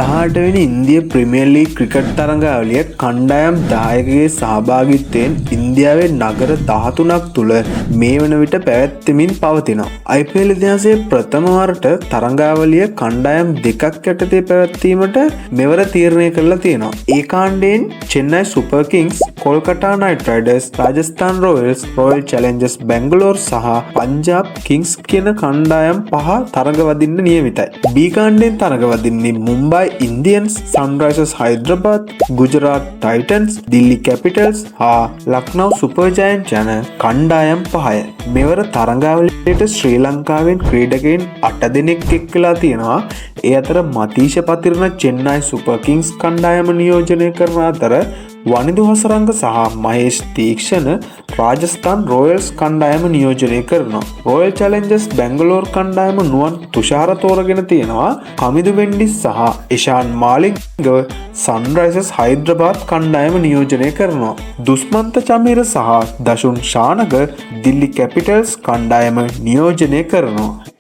දහටවෙනි ඉන්දිය ප්‍රමියර් league cricket තරඟාවලිය කණ්ඩායම් 10කගේ සහභාගීත්වයෙන් ඉන්දියාවේ නගර 13ක් තුළ මේ වන විට පැවැත්වෙමින් පවතිනවා. IPL ඉතිහාසයේ ප්‍රථම වරට තරඟාවලිය කණ්ඩායම් දෙකක් යටතේ පැවැත්වීමට මෙවර තීරණය කරලා තියෙනවා. ඒ කාණ්ඩයෙන් Chennai Super Kings, Kolkata Knight Riders, Rajasthan Royals, Royal Challengers Bangalore සහ පංජාබ් කිංස් කියන කණ්ඩායම් පහ තරඟ වදින්න නියමිතයි. B කාණ්ඩයෙන් තරඟ වදින්නේ Mumbai Indians, Sunrisers Hyderabad, Gujarat Titans, Delhi Capitals හා ලක්නව් සුපර් ජයන්ට් යන කණ්ඩායම් පහය. මෙවර තරඟාවලියට ශ්‍රී ලංකාවෙන් ක්‍රීඩකයින් 8 දෙනෙක් එක්වලා තියෙනවා. ඒ අතර මතීෂ පතිරණ චෙන්නයි සුපර් කිංස් කණ්ඩායම නියෝජනය කරන අතර වනිදු හසරංග සහ මහේෂ් තීක්ෂණ රාජස්ථාන් රොයල්ස් කණ්ඩායම නියෝජනය කරනවා. රොයල් චැලෙන්ජර්ස් බැංගලෝර් කණ්ඩායම නුවන් තුෂාර තෝරගෙන තියෙනවා. කමිදු වෙන්ඩිස් සහ ඉෂාන් මාලිංගව සන්රයිසර්ස් හයිදරාබාද් කණ්ඩායම නියෝජනය කරනවා. දුස්මන්ත චමීර සහ දෂුන් ශානක දිල්ලි කැපිටල්ස් කණ්ඩායම නියෝජනය කරනවා.